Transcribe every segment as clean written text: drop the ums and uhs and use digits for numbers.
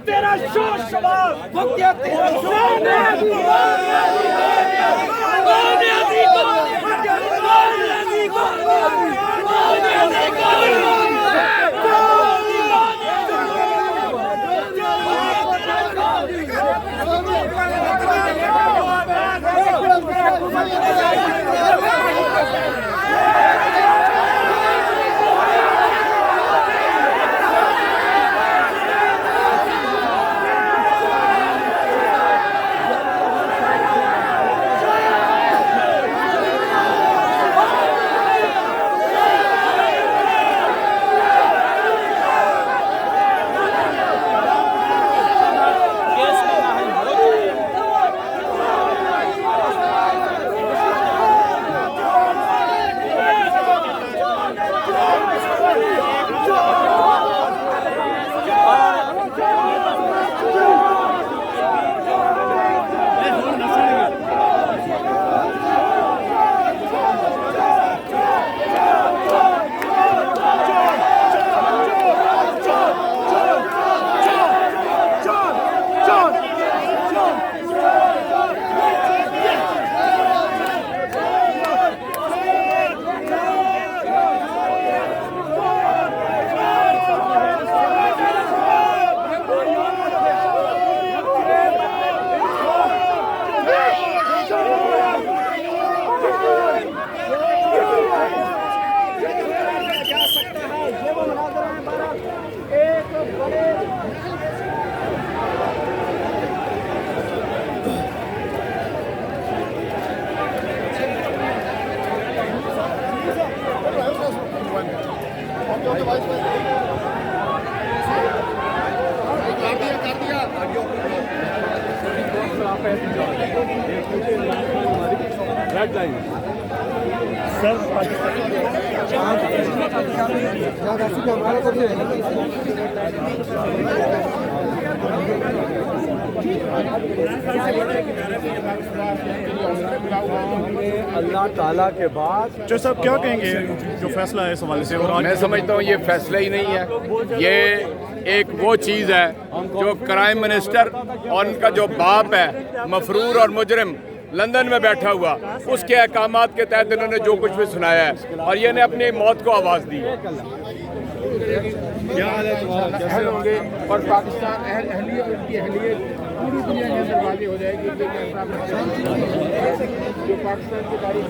तेरा शोर शबाब अल्लाह ताला के बाद जो सब क्या कहेंगे जो फैसला है इस हवाले से? और मैं समझता हूँ ये फैसला ही नहीं है, ये एक वो चीज़ है जो प्राइम मिनिस्टर और उनका जो बाप है मफरूर और मुजरिम लंदन में बैठा हुआ, उसके अहकामात के तहत इन्होंने जो कुछ भी सुनाया है और ये ने अपनी मौत को आवाज़ दी है। कैसे होंगे और पाकिस्तान अहलियत उनकी अहलियत पूरी दुनिया के अंदर वाज़ेह हो जाएगी जो पाकिस्तान की तारीख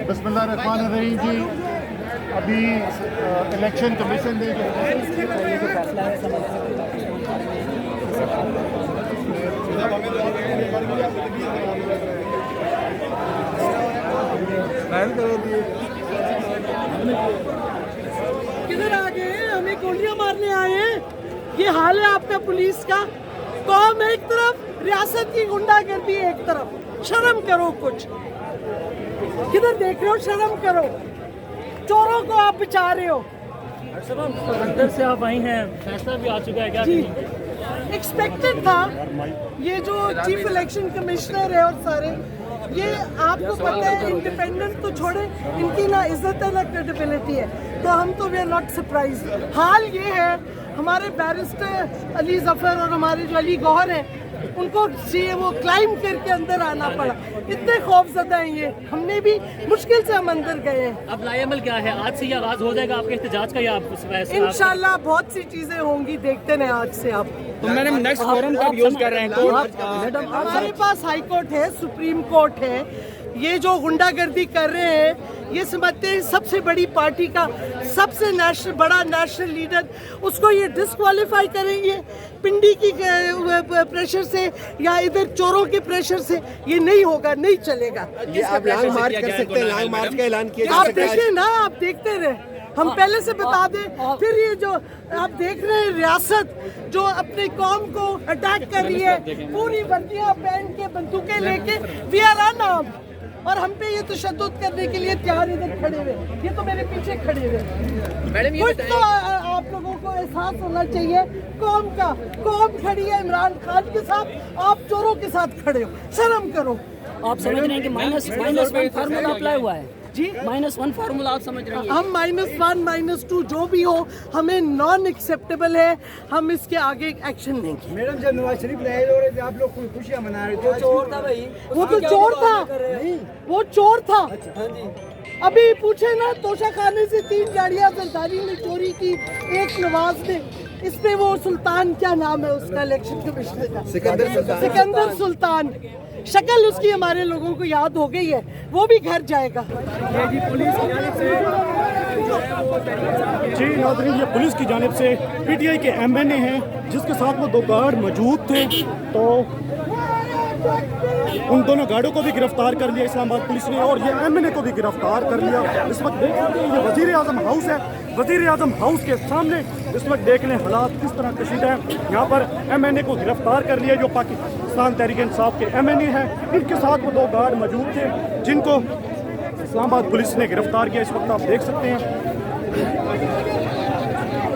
बिस्मिल्लाहिर्रहमानिर्रहीम जी। अभी इलेक्शन कमीशन ने किधर आ गए हैं? हमें गोलियां मारने आए हैं? ये हाल है आपका पुलिस का। कौम एक तरफ, रियासत की गुंडागर्दी एक तरफ। शर्म करो कुछ। किधर देख रहे हो? शर्म करो। चोरों को आप बचा रहे हो। अंदर से आप आई हैं, फैसला भी आ चुका है क्या? जी एक्सपेक्टेड था। ये जो चीफ इलेक्शन कमिश्नर है और सारे, ये आपको पता है इंडिपेंडेंट तो छोड़े, इनकी ना इज्जत है ना क्रेडिबिलिटी है, तो हम तो वी आर नॉट सरप्राइज। हाल ये है, हमारे बैरिस्टर अली जफर और हमारे जो अली गौहर हैं, उनको वो क्लाइम करके अंदर आना पड़ा। इतने खौफजदा हैं ये, हमने भी मुश्किल से हम अंदर गए हैं। अब लाएमल क्या है? आज से ये आगाज हो जाएगा आपके एहतजाज का या आप इंशाल्लाह बहुत सी चीजें होंगी, देखते हैं आज से आप। तो मैडम नेक्स्ट फोरम कब यूज कर रहे हैं? तो हमारे पास हाई कोर्ट है, सुप्रीम कोर्ट है। ये जो गुंडागर्दी कर रहे हैं, ये समझते हैं सबसे बड़ी पार्टी का सबसे बड़ा नेशनल लीडर, उसको ये डिस्क्वालीफाई करेंगे पिंडी की प्रेशर से या इधर चोरों के प्रेशर से। ये नहीं होगा, नहीं चलेगा। ये आप लॉन्ग मार्च कर सकते हैं, लॉन्ग मार्च का ऐलान किया जा आप सकता है। देखिए ना, आप देखते रहे, हम पहले से बता दें। फिर ये जो आप देख रहे हैं रियासत जो अपनी कौम को अटैक कर रही है, पूरी वर्दियां पहन के बंदूकें लेके, वी आर अनआर्म्ड, और हम पे ये तशद्दुद करने के लिए तैयार इधर खड़े हुए, ये तो मेरे पीछे खड़े हुए। कुछ तो आप लोगों को एहसास होना चाहिए कौम का। कौम खड़ी है इमरान खान के साथ, आप चोरों के साथ खड़े हो, शर्म करो। आप समझ रहे हैं कि -1 फार्मूला अप्लाई हुआ है जी? -1 फार्मूला आप समझ रहे हैं? हम -1 -2 जो भी हो, हमें नॉन एक्सेप्टेबल है, हम इसके आगे एक्शन लेंगे। मैडम जब नवाज शरीफ लहर हो रहे थे आप लोग खुशियां मना रहे थे, चोर था भाई, वो तो चोर था, वो चोर था। अभी पूछे ना, तोशा खाने से 3 गाड़ियां जरदारी ने चोरी की, एक नवाज ने। इस पे वो सुल्तान, क्या नाम है उसका इलेक्शन कमिश्नर का, सिकंदर सुल्तान, शक्ल उसकी हमारे लोगों को याद हो गई है, वो भी घर जाएगा। जी नाज़रीन, ये पुलिस की जानिब से पीटीआई के MNA हैं जिसके साथ वो 2 गार्ड मौजूद थे, तो उन दोनों गार्डों को भी गिरफ्तार कर लिया इस्लामाबाद पुलिस ने और ये MNA को भी गिरफ्तार कर लिया। इस वक्त देख सकते हैं ये वज़ीर आज़म हाउस है। वज़ीर आज़म हाउस के सामने इस वक्त देख लें हालात किस तरह कशीदा है। यहाँ पर MNA को गिरफ्तार कर लिया जो पाकिस्तान तहरीक इंसाफ के MNA हैं। इनके साथ वो 2 गार्ड मौजूद थे जिनको इस्लामाबाद पुलिस ने गिरफ्तार किया। इस वक्त आप देख सकते हैं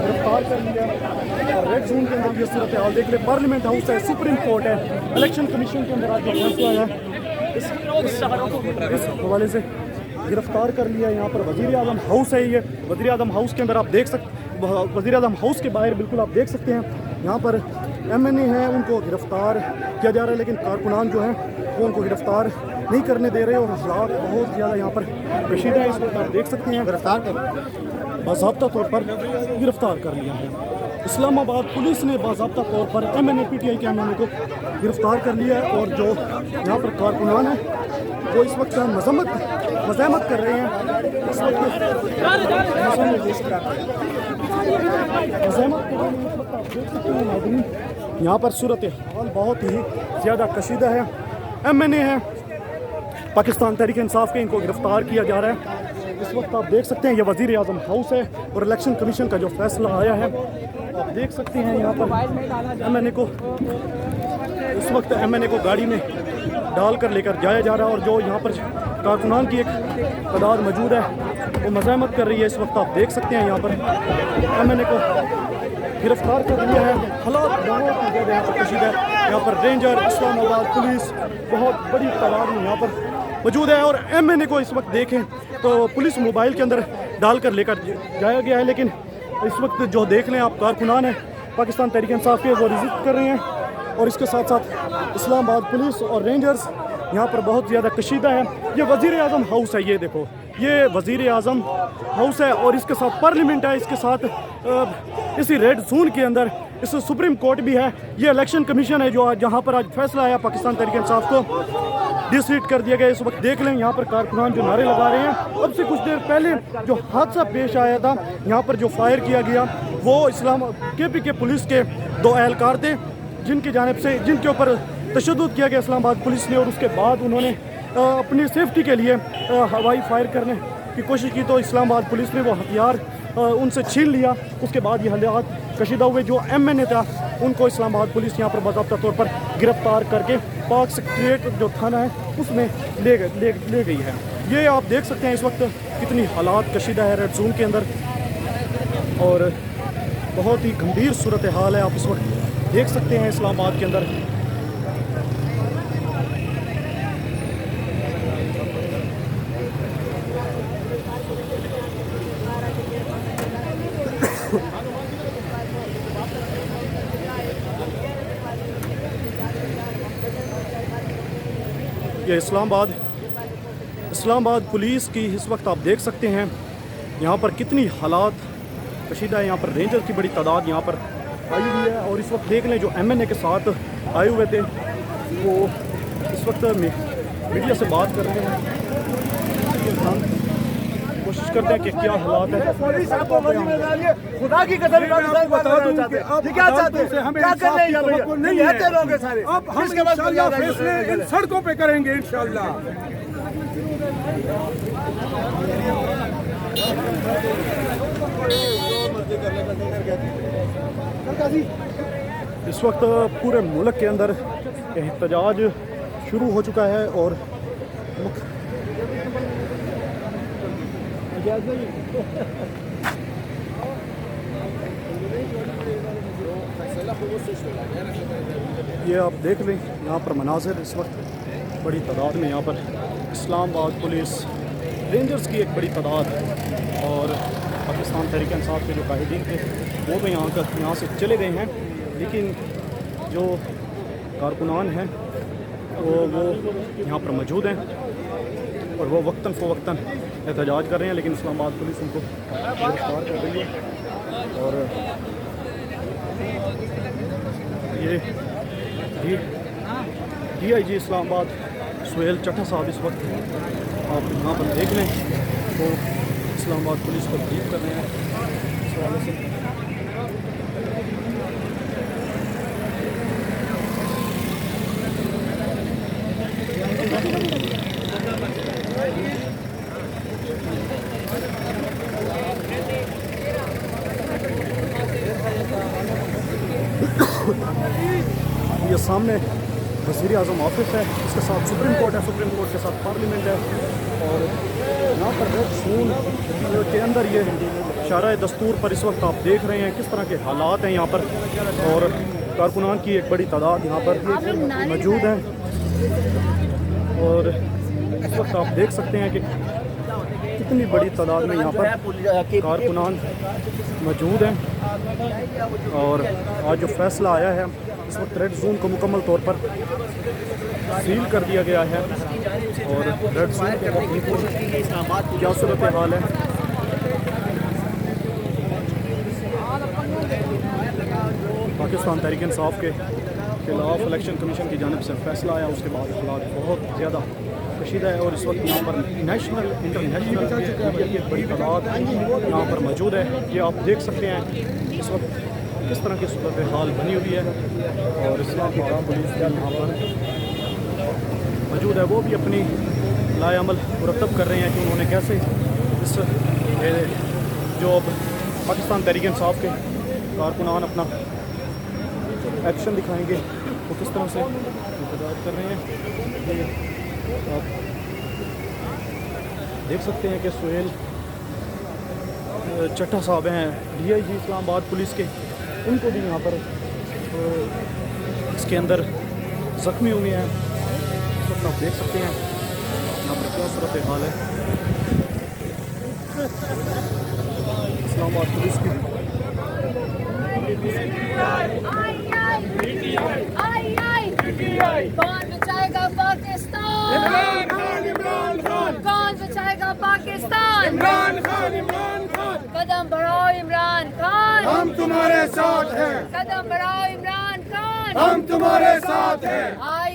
गिरफ्तार कर लिया। रेड जोन के अंदर ये सूरत हाल देख ले, पार्लियामेंट हाउस है, सुप्रीम कोर्ट है, इलेक्शन कमीशन के अंदर आज जो फैसला है इस हवाले से गिरफ्तार कर लिया। यहाँ पर वज़ीर आज़म हाउस है, ये वज़ीर आज़म हाउस के अंदर आप देख सकते, वज़ीर आज़म हाउस के बाहर बिल्कुल आप देख सकते हैं यहाँ पर MNA हैं, उनको गिरफ्तार किया जा रहा है, लेकिन कारकुनान जो हैं वो उनको गिरफ्तार नहीं करने दे रहे और हालात बहुत ज़्यादा यहाँ पर कशीदा है। इस वक्त आप देख सकते हैं गिरफ्तार कर बाज़ाब्ता तौर पर गिरफ्तार कर लिया है। इस्लामाबाद पुलिस ने बाज़ाब्ता तौर पर MNA PTI के MNA को गिरफ्तार कर लिया है और जो यहाँ पर कारकुनान हैं वो इस वक्त मज़ाहमत कर रहे हैं। इस वक्त यहाँ पर सूरत हाल बहुत ही ज़्यादा कशीदा है। MNA हैं पाकिस्तान तहरीक इंसाफ के, इनको गिरफ्तार किया जा रहा है। इस वक्त आप देख सकते हैं ये वज़ीर आज़म हाउस है और इलेक्शन कमीशन का जो फैसला आया है आप देख सकते हैं। यहाँ पर MNA को इस वक्त MNA को गाड़ी में डालकर लेकर जाया जा रहा है और जो यहाँ पर कारकुनान की एक तादाद मौजूद है वो मज़ाहमत कर रही है। इस वक्त आप देख सकते हैं यहाँ पर MNA को गिरफ्तार कर लिया है। हालात बहुत ज़्यादा यहाँ पर कशीदा है। यहाँ पर रेंजर, इस्लामाबाद पुलिस बहुत बड़ी तादाद में यहाँ पर मौजूद है और MNA को इस वक्त देखें तो पुलिस मोबाइल के अंदर डालकर लेकर जाया गया है, लेकिन इस वक्त जो देख लें आप कारकुनान है पाकिस्तान तहरीक इंसाफ के वो रिजिस्ट कर रहे हैं और इसके साथ साथ इस्लामाबाद पुलिस और रेंजर्स यहाँ पर बहुत ज़्यादा कशीदा है। ये वज़ीर आज़म हाउस है, ये देखो ये वज़ीर आज़म हाउस है और इसके साथ पार्लियामेंट है, इसके साथ इसी रेड जोन के अंदर इस सुप्रीम कोर्ट भी है। ये इलेक्शन कमीशन है जो जहाँ पर आज फैसला आया पाकिस्तान तहरीक इंसाफ को डिससीट कर दिया गया। इस वक्त देख लें यहाँ पर कारकुनान जो नारे लगा रहे हैं। अब से कुछ देर पहले जो हादसा पेश आया था यहाँ पर जो फायर किया गया वो KP के पुलिस के 2 एहलकार थे जिनकी जानिब से जिनके ऊपर तशद्दुद किया गया इस्लामाबाद पुलिस ने और उसके बाद उन्होंने अपनी सेफ्टी के लिए हवाई फायर करने की कोशिश की तो इस्लामाबाद पुलिस ने वो हथियार उनसे छीन लिया। उसके बाद ये हालात कशीदा हुए। जो MNA था उनको इस्लामाबाद पुलिस यहाँ पर बाज़ाब्ता तौर पर गिरफ्तार करके पाक सेक्रेटरीट जो थाना है उसमें ले गई है। ये आप देख सकते हैं इस वक्त कितनी हालात कशीदा है रेड जोन के अंदर और बहुत ही गंभीर सूरत हाल है। आप इस वक्त देख सकते हैं इस्लामाबाद के अंदर। ये इस्लामाबाद पुलिस की इस वक्त आप देख सकते हैं यहाँ पर कितनी हालात कशीदा है। यहाँ पर रेंजर की बड़ी तादाद यहाँ पर आई हुई है और इस वक्त देख लें जो MNA के साथ आए हुए थे वो इस वक्त मीडिया से बात कर रहे हैं, कोशिश करते हैं कि क्या हालात है। खुदा की कसम बता दूं क्या चाहते हैं, क्या कर रहे हैं नहीं रहते लोग सारे। अब हम इंशाअल्लाह फैसले इन सड़कों पे करेंगे इंशाअल्लाह। इस वक्त पूरे मुल्क के अंदर एहतजाज शुरू हो चुका है और ये आप देख लें यहाँ पर मनाजिर इस वक्त बड़ी तादाद में यहाँ पर इस्लामाबाद पुलिस रेंजर्स की एक बड़ी तादाद और पाकिस्तान तहरीक इंसाफ के जो कायदीन थे वो तो यहाँ से चले गए हैं, लेकिन जो कारकुनान हैं वो यहाँ पर मौजूद हैं और वो वक्तन फ़वक्तन एहतजाज कर रहे हैं, लेकिन इस्लामाबाद पुलिस उनको गिरफ्तार कर रही है। और ये DIG इस्लामाबाद सुहेल चट्टा साहब इस वक्त आप यहाँ पर देख लें तो इस्लामाबाद पुलिस को ब्रीफ कर रहे हैं इस हवाले से। ये सामने वज़ीर आज़म ऑफिस है, इसके साथ सुप्रीम कोर्ट है, सुप्रीम कोर्ट के साथ पार्लियामेंट है और यहाँ पर रेड जोन के अंदर ये शारा दस्तूर पर इस वक्त आप देख रहे हैं किस तरह के हालात हैं यहाँ पर और कारकुनान की एक बड़ी तादाद यहाँ पर मौजूद है। और इस वक्त आप देख सकते हैं कि कितनी बड़ी तादाद में यहाँ पर कारकुनान मौजूद हैं और आज जो फैसला आया है इस वक्त रेड जोन को मुकम्मल तौर पर सील कर दिया गया है और रेड जोन के क्या सूरत हाल है। पाकिस्तान तहरीक इंसाफ के खिलाफ इलेक्शन कमीशन की जानिब से फैसला आया, उसके बाद हालात बहुत ज़्यादा कशीदा है और इस वक्त यहाँ पर नेशनल इंटरनेशनल मीडिया की एक बड़ी तादाद यहाँ पर मौजूद है। ये आप देख सकते हैं इस वक्त किस तरह की सूरत हाल बनी हुई है और इस्लामाबाद पुलिस यहाँ पर मौजूद है, वो भी अपनी लाएअमल मुरतब कर रहे हैं कि उन्होंने कैसे इस जो अब पाकिस्तान तहरीक इंसाफ के कारकुनान अपना एक्शन दिखाएंगे वो किस तरह से इंतजार कर रहे हैं। ये आप देख सकते हैं कि सुहेल चट्टा साहब हैं DIG इस्लामाबाद पुलिस के, उनको भी यहाँ पर इसके अंदर ज़ख्मी हुए हैं। इस वक्त आप देख सकते हैं यहाँ पर क्या सूरत हाल है इस्लामाबाद पुलिस की। कौन बचाएगा पाकिस्तान? कौन बचाएगा पाकिस्तान? कदम बढ़ाओ इमरान खान, हम तुम्हारे साथ हैं। कदम बढ़ाओ इमरान खान, हम तुम्हारे साथ हैं। आई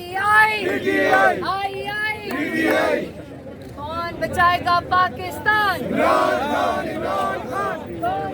कौन बचाएगा पाकिस्तान? इमरान खान, इमरान खान। कौन